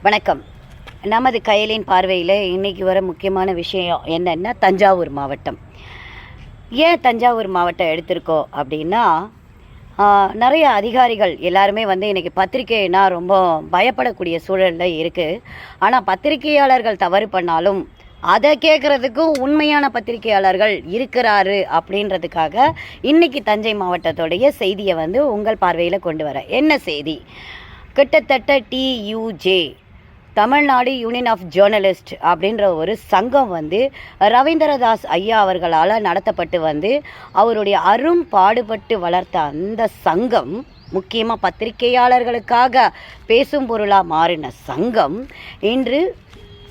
வணக்கம். நமது கயலின் பார்வையில் இன்றைக்கி வர முக்கியமான விஷயம் என்னென்னா தஞ்சாவூர் மாவட்டம். ஏன் தஞ்சாவூர் மாவட்டம் எடுத்திருக்கோம் அப்படின்னா, நிறைய அதிகாரிகள் எல்லாருமே இன்றைக்கி பத்திரிக்கைனா ரொம்ப பயப்படக்கூடிய சூழலில் இருக்குது. ஆனால் பத்திரிகையாளர்கள் தவறு பண்ணாலும் அதை கேட்குறதுக்கும் உண்மையான பத்திரிகையாளர்கள் இருக்கிறாரு அப்படின்றதுக்காக இன்றைக்கி தஞ்சை மாவட்டத்துடைய செய்தியை உங்கள் பார்வையில் கொண்டு வரேன். என்ன செய்தி? கிட்டத்தட்ட டியூஜே, தமிழ்நாடு யூனியன் ஆஃப் ஜேர்னலிஸ்ட் அப்படின்ற ஒரு சங்கம் ரவீந்திரதாஸ் ஐயா அவர்களால் நடத்தப்பட்டு அவருடைய பாடுபட்டு வளர்த்த அந்த சங்கம், முக்கியமாக பத்திரிகையாளர்களுக்காக பேசும் பொருளாக மாறின சங்கம், இன்று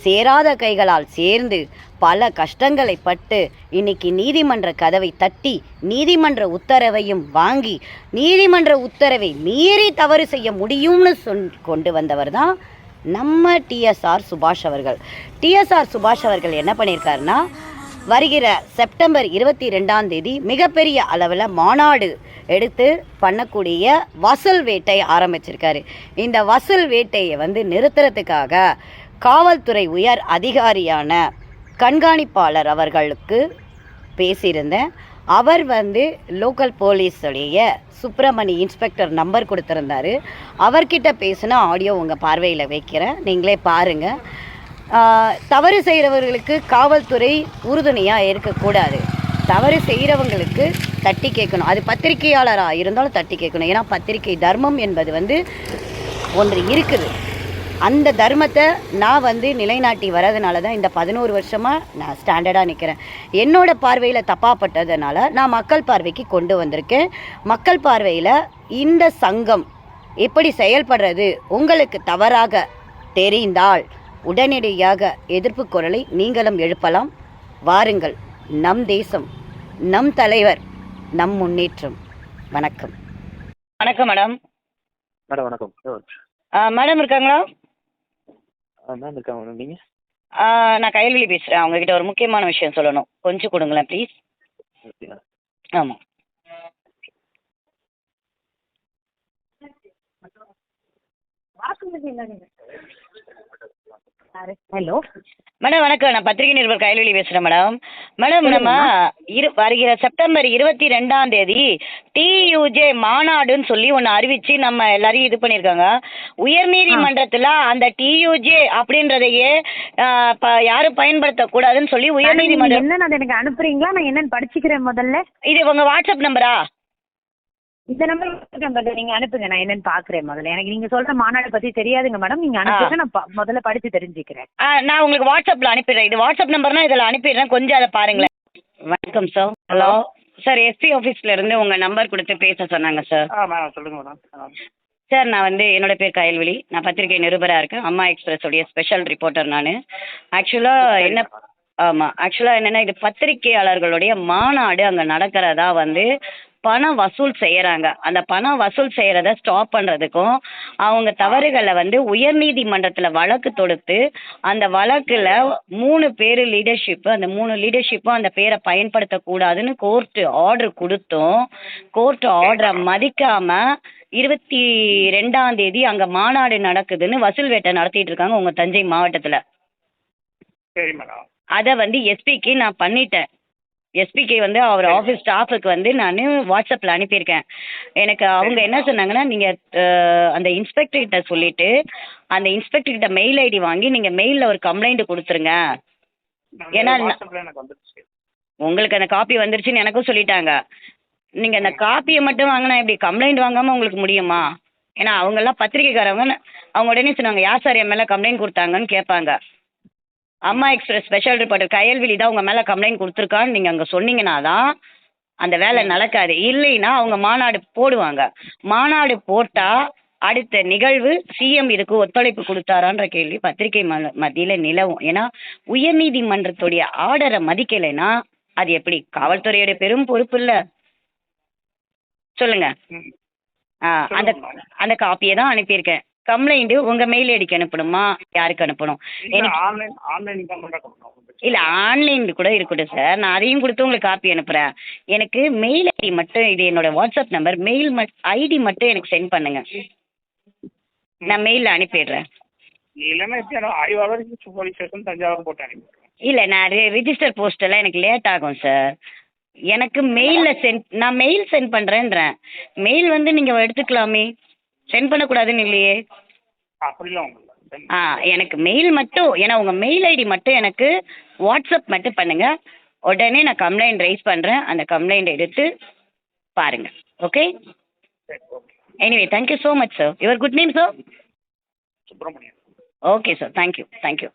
சேராத கைகளால் சேர்ந்து பல கஷ்டங்களை பட்டு இன்னைக்கு நீதிமன்ற கதவை தட்டி நீதிமன்ற உத்தரவையும் வாங்கி நீதிமன்ற உத்தரவை மீறி தவறு செய்ய முடியும்னு கொண்டு வந்தவர் தான் நம்ம டிஎஸ்ஆர் சுபாஷ் அவர்கள். டிஎஸ்ஆர் சுபாஷ் அவர்கள் என்ன பண்ணியிருக்காருன்னா, வருகிற செப்டம்பர் 22 மிகப்பெரிய அளவில் மாநாடு எடுத்து பண்ணக்கூடிய வசூல் வேட்டை ஆரம்பிச்சிருக்காரு. இந்த வசூல் வேட்டையை நிறுத்துறதுக்காக காவல்துறை உயர் அதிகாரியான கண்காணிப்பாளர் அவர்களுக்கு பேசியிருந்தேன். Our local போலீஸுடைய Subramani inspector number கொடுத்துருந்தாரு. அவர்கிட்ட பேசின ஆடியோ உங்கள் பார்வையில் வைக்கிறேன், நீங்களே பாருங்கள். தவறு செய்கிறவர்களுக்கு காவல்துறை உறுதுணையாக இருக்கக்கூடாது. தவறு செய்கிறவங்களுக்கு தட்டி கேட்கணும். அது பத்திரிகையாளராக இருந்தாலும் தட்டி கேட்கணும். ஏன்னா பத்திரிகை தர்மம் என்பது ஒன்று இருக்குது. அந்த தர்மத்தை நான் நிலைநாட்டி வரதுனால தான் இந்த 11 வருஷமாக நான் ஸ்டாண்டர்டாக நிற்கிறேன். என்னோடய பார்வையில் தப்பாப்பட்டதுனால நான் மக்கள் பார்வைக்கு கொண்டு வந்திருக்கேன். மக்கள் பார்வையில் இந்த சங்கம் எப்படி செயல்படுறது உங்களுக்கு தவறாக தெரிந்தால் உடனடியாக எதிர்ப்பு குரலை நீங்களும் எழுப்பலாம். வாருங்கள். நம் தேசம், நம் தலைவர், நம் முன்னேற்றம். வணக்கம். வணக்கம் மேடம். மேடம் வணக்கம். மேடம் இருக்காங்களா? மேம் இருக்காங்க மேடம். நீங்கள்? நான் கயல்விழி பேசுகிறேன். அவங்கக்கிட்ட ஒரு முக்கியமான விஷயம் சொல்லணும். கொஞ்சம் கொடுங்களேன் ப்ளீஸ். ஆமாம். ஹலோ மேடம் வணக்கம். நான் பத்திரிகை நிருபர் கயல்விழி பேசுகிறேன் மேடம். மேடம் நம்ம வருகிற செப்டம்பர் 22 டியூஜே மாநாடுன்னு சொல்லி ஒன்று அறிவித்து நம்ம எல்லாரையும் இது பண்ணியிருக்காங்க. உயர்நீதிமன்றத்தில் அந்த டியூஜே அப்படின்றதையே யாரும் பயன்படுத்தக்கூடாதுன்னு சொல்லி உயர்நீதிமன்றம் என்னன்னு எனக்கு அனுப்புறீங்களா? நான் என்னன்னு படிச்சுக்கிறேன் முதல்ல. இது உங்கள் வாட்ஸ்அப் நம்பரா? இந்த நம்பர் நீங்க அனுப்புங்க, நான் என்னன்னு பாக்குறேன் முதல்ல. எனக்கு நீங்க சொல்ற மாநாடு பத்தி தெரியாதுங்க மேடம். நீங்க அனுப்புங்க, நான் முதல்ல படிச்சு தெரிஞ்சுக்கிறேன். நான் உங்களுக்கு வாட்ஸ்அப்ல அனுப்பிடுறேன். இது வாட்ஸ்அப் நம்பர்னா இதில் அனுப்பிடுறேன், கொஞ்சம் அதை பாருங்களேன். வணக்கம் சார். ஹலோ சார், எஸ்பி ஆஃபீஸ்ல இருந்து உங்க நம்பர் கொடுத்து பேச சொன்னாங்க சார். சொல்லுங்க மேடம். சார் நான் என்னோட பேர் கயல்விழி. நான் பத்திரிகை நிருபராக இருக்கேன். அம்மா எக்ஸ்பிரஸ் உடைய ஸ்பெஷல் ரிப்போர்ட்டர் நான். ஆக்சுவலாக என்னென்னா, இது பத்திரிகையாளர்களுடைய மாநாடு அங்கே நடக்கிறதா பணம் வசூல் செய்கிறாங்க. அந்த பணம் வசூல் செய்கிறத ஸ்டாப் பண்ணுறதுக்கும் அவங்க தவறுகளை உயர்நீதிமன்றத்தில் வழக்கு தொடுத்து அந்த வழக்கில் 3 பேர் லீடர்ஷிப்பு, அந்த 3 லீடர்ஷிப்பும் அந்த பேரை பயன்படுத்தக்கூடாதுன்னு கோர்ட்டு ஆர்டர் கொடுத்தோம். கோர்ட்டு ஆர்டரை மதிக்காமல் 22 அங்கே மாநாடு நடக்குதுன்னு வசூல் வேட்டை நடத்திட்டு இருக்காங்க உங்கள் தஞ்சை மாவட்டத்தில். சரி மேடம். அதை எஸ்பிக்கு நான் பண்ணிட்டேன். எஸ்பிக்கு அவர் ஆஃபீஸ் ஸ்டாஃபுக்கு நான் வாட்ஸ்அப்பில் அனுப்பியிருக்கேன். எனக்கு அவங்க என்ன சொன்னாங்கன்னா, நீங்கள் அந்த இன்ஸ்பெக்டர்கிட்ட சொல்லிவிட்டு அந்த இன்ஸ்பெக்டர்கிட்ட மெயில் ஐடி வாங்கி நீங்கள் மெயிலில் ஒரு கம்ப்ளைண்ட் கொடுத்துருங்க. ஏன்னா உங்களுக்கு அந்த காப்பி வந்துருச்சுன்னு எனக்கும் சொல்லிட்டாங்க. நீங்கள் அந்த காப்பியை மட்டும் வாங்கினா எப்படி கம்ப்ளைண்ட் வாங்காமல் உங்களுக்கு முடியுமா? ஏன்னா அவங்கெல்லாம் பத்திரிக்கைக்காரவங்க. அவங்க உடனே சொன்னாங்க, யார் சார் என் மேலே கம்ப்ளைண்ட் கொடுத்தாங்கன்னு கேட்பாங்க. அம்மா எக்ஸ்பிரஸ் ஸ்பெஷல் ரிப்போர்ட்டர் கயல்விழி தான் உங்கள் மேலே கம்ப்ளைண்ட் கொடுத்துருக்கான்னு நீங்கள் அங்கே சொன்னீங்கன்னா தான் அந்த வேலை நடக்காது. இல்லைன்னா அவங்க மாநாடு போடுவாங்க. மாநாடு போட்டால் அடுத்த நிகழ்வு சிஎம் இதுக்கு ஒத்துழைப்பு கொடுத்தாரான்ற கேள்வி பத்திரிகை மத்தியில் நிலவும். ஏன்னா உயர்நீதிமன்றத்துடைய ஆர்டரை மதிக்கலைன்னா அது எப்படி? காவல்துறையோட பெரும் பொறுப்பு இல்லை? சொல்லுங்கள். அந்த அந்த காப்பியை தான் அனுப்பியிருக்கேன். கம்ப்ளைண்ட்டு உங்கள் மெயில் ஐடிக்கு அனுப்பணுமா, யாருக்கு அனுப்பணும்? இல்லை ஆன்லைன் கூட இருக்கட்டும் சார், நான் அதையும் கொடுத்து உங்களுக்கு காப்பி அனுப்புகிறேன். எனக்கு மெயில் ஐடி மட்டும், இது என்னோடய வாட்ஸ்அப் நம்பர், மெயில் ஐடி மட்டும் எனக்கு சென்ட் பண்ணுங்கள், நான் மெயிலில் அனுப்பிடுறேன். இல்லைன்னா எப்படி ஆய்வாளர் போலீஸ் ஸ்டேஷன் தஞ்சாவூர் போட்டு அனுப்பிடுறேன். இல்லை நான் ரிஜிஸ்டர் போஸ்டெல்லாம் எனக்கு லேட் ஆகும் சார். எனக்கு மெயிலில் நான் மெயில் சென்ட் பண்ணுறேன்றேன். மெயில் வந்து நீங்கள் எடுத்துக்கலாமே, சென்ட் பண்ணக்கூடாதுன்னு இல்லையே. அப்படிலாம் ஒன்றும் இல்லை. ஆ எனக்கு மெயில் மட்டும், ஏன்னா உங்கள் மெயில் ஐடி மட்டும் எனக்கு வாட்ஸ்அப் மட்டும் பண்ணுங்கள். உடனே நான் கம்ப்ளைண்ட் ரைஸ் பண்ணுறேன். அந்த கம்ப்ளைண்ட் எடுத்து பாருங்கள். ஓகே. சரி, okay. Anyway thank you so much sir. Your good name sir? Subramanian. Okay sir. Thank you.